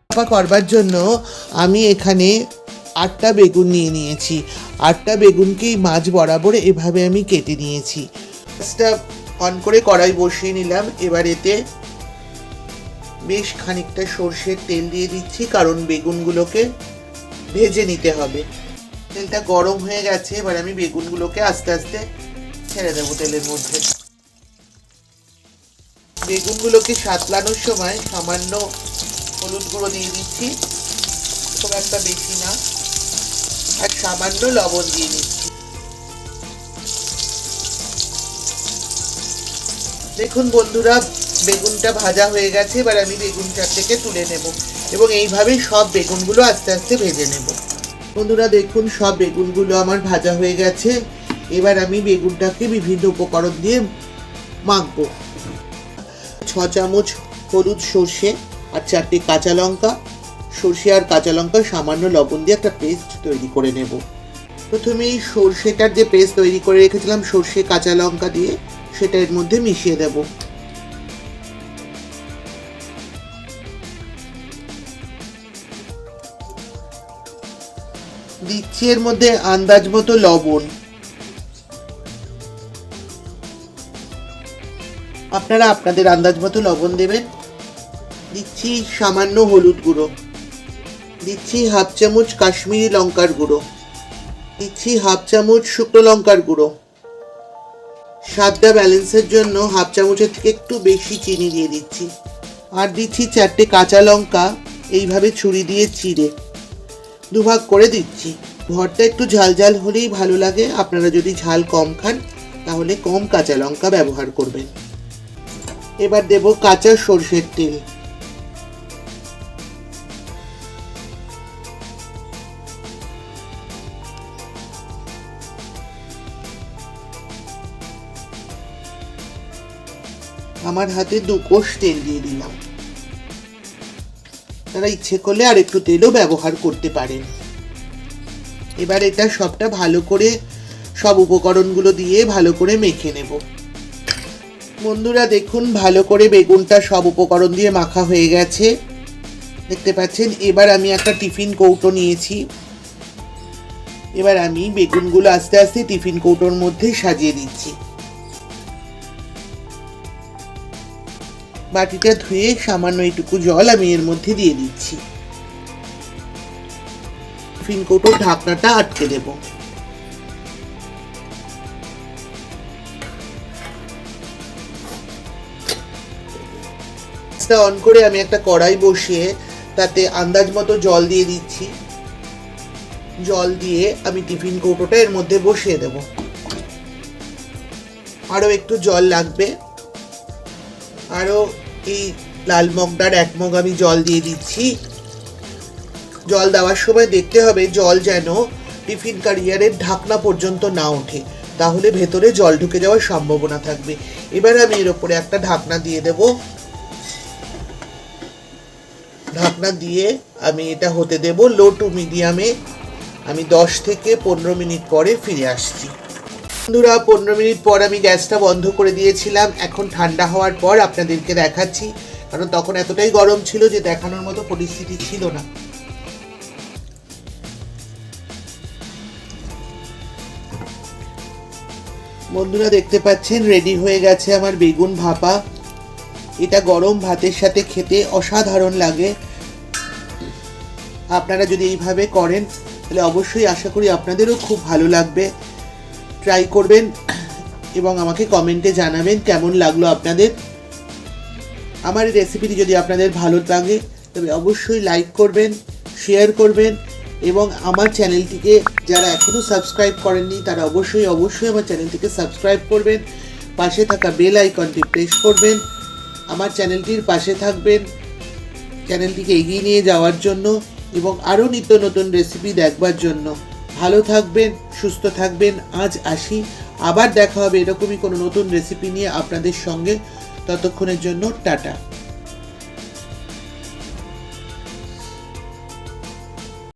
করবার জন্য আমি এখানে 8টা বেগুন নিয়ে নিয়েছি। 8টা বেগুনকেই মাঝ বরাবর এভাবে আমি কেটে নিয়েছি। গ্যাসটা অন করে কড়াই বসিয়ে নিলাম। এবার এতে বেশ খানিকটা সর্ষের তেল দিয়ে দিচ্ছি, কারণ বেগুনগুলোকে ভেজে নিতে হবে। তেলটা গরম হয়ে গেছে, এবার আমি বেগুনগুলোকে আস্তে আস্তে ছেড়ে দেবো তেলের মধ্যে। বেগুনগুলোকে সাঁতলানোর সময় সামান্য হলুদ গুঁড়ো দিয়ে দিচ্ছি, খুব একটা বেশি না, আর সামান্য লবণ দিয়ে দিচ্ছি। দেখুন বন্ধুরা, বেগুনটা ভাজা হয়ে গেছে। এবার আমি বেগুনটা থেকে তুলে নেব এবং এইভাবেই সব বেগুনগুলো আস্তে আস্তে ভেজে নেব। বন্ধুরা দেখুন, সব বেগুনগুলো আমার ভাজা হয়ে গেছে। এবার আমি বেগুনটাকে বিভিন্ন উপকরণ দিয়ে মাখবো। 6 চামচ হলুদ, সর্ষে আর 4টে কাঁচা লঙ্কা। সর্ষে আর কাঁচা লঙ্কা সামান্য লবণ দিয়ে একটা পেস্ট তৈরি করে নেব। প্রথমে এই সর্ষেটার যে পেস্ট তৈরি করে রেখেছিলাম সর্ষে কাঁচা লঙ্কা দিয়ে, সেটা এর মধ্যে মিশিয়ে দেব। দিচ্ছি এর মধ্যে আন্দাজ মতো লবণ। আপনারা আপনাদের আন্দাজ মতো লবণ দেবেন। দিচ্ছি সামান্য হলুদ গুঁড়ো, দিচ্ছি 1/2 চামচ কাশ্মীরি লঙ্কার গুঁড়ো, দিচ্ছি 1/2 চামচ শুকনো লঙ্কার গুঁড়ো। স্বাদটা ব্যালেন্সের জন্য 1/2 চামচের থেকে একটু বেশি চিনি দিয়ে দিচ্ছি। আর দিচ্ছি 4টে কাঁচা লঙ্কা এইভাবে ছুরি দিয়ে চিড়ে দুভাগ করে দিচ্ছি। ভর্তা একটু ঝাল ঝাল হলেই ভালো লাগে। আপনারা যদি ঝাল কম খান তাহলে কম কাঁচা লঙ্কা ব্যবহার করবেন। এবার দেব কাঁচা সর্ষের তেল। আমার হাতে 2 কোষ তেল দিয়ে দিলাম। তারা ইচ্ছে করলে আর একটু তেলও ব্যবহার করতে পারেন। এবার এটা সবটা ভালো করে সব উপকরণগুলো দিয়ে ভালো করে মেখে নেব। বন্ধুরা দেখুন, ভালো করে বেগুনটা সব উপকরণ দিয়ে মাখা হয়ে গেছে, দেখতে পাচ্ছেন। এবার আমি একটা টিফিন কৌটো নিয়েছি। এবার আমি বেগুনগুলো আস্তে আস্তে টিফিন কৌটোর মধ্যে সাজিয়ে দিচ্ছি। বাটিটা ধুয়ে সামান্য এইটুকু জল আমি এর মধ্যে দিয়ে দিচ্ছি। টিফিন কৌটোর ঢাকনাটা আটকে দেব। অন করে আমি একটা কড়াই বসিয়ে তাতে আন্দাজ মতো জল দিয়ে দিচ্ছি। জল দিয়ে আমি টিফিন কৌটোটা এর মধ্যে বসিয়ে দেব। আরো একটু জল লাগবে। আরো এই লাল মগটার 1 মগ আমি জল দিয়ে দিচ্ছি। জল দেওয়ার সময় দেখতে হবে জল যেন টিফিন ক্যারিয়ারের ঢাকনা পর্যন্ত না ওঠে, তাহলে ভেতরে জল ঢুকে যাওয়ার সম্ভাবনা থাকবে। এবার আমি এর উপরে একটা ঢাকনা দিয়ে দেব। ঢাকনা দিয়ে আমি এটা হতে দেব লো টু মিডিয়ামে। আমি 10 থেকে 15 মিনিট পরে ফিরে আসছি। বন্ধুরা 15 মিনিট পর আমি গ্যাসটা বন্ধ করে দিয়েছিলাম। এখন ঠান্ডা হওয়ার পর আপনাদেরকে দেখাচ্ছি, কারণ তখন এতটাই গরম ছিল যে দেখানোর মতো পরিস্থিতি ছিল না। বন্ধুরা দেখতে পাচ্ছেন রেডি হয়ে গেছে আমার বেগুন ভাপা। এটা গরম ভাতের সাথে খেতে অসাধারণ লাগে। আপনারা যদি এইভাবে করেন তাহলে অবশ্যই আশা করি আপনাদেরও খুব ভালো লাগবে। ট্রাই করবেন এবং আমাকে কমেন্টে জানাবেন কেমন লাগলো আপনাদের। আমার এই রেসিপিটি যদি আপনাদের ভালো লাগে তবে অবশ্যই লাইক করবেন, শেয়ার করবেন এবং আমার চ্যানেলটিকে যারা এখনও সাবস্ক্রাইব করেননি তারা অবশ্যই আমার চ্যানেলটিকে সাবস্ক্রাইব করবেন। পাশে থাকা বেল আইকনটি প্রেস করবেন। আমার চ্যানেলটির পাশে থাকবেন চ্যানেলটিকে এগিয়ে নিয়ে যাওয়ার জন্য এবং আরও নিত্য নতুন রেসিপি দেখবার জন্য। ভালো থাকবেন, সুস্থ থাকবেন। আজ আসি, আবার দেখা হবে এরকমই কোনো নতুন রেসিপি নিয়ে আপনাদের সঙ্গে। ততক্ষণের জন্য টাটা।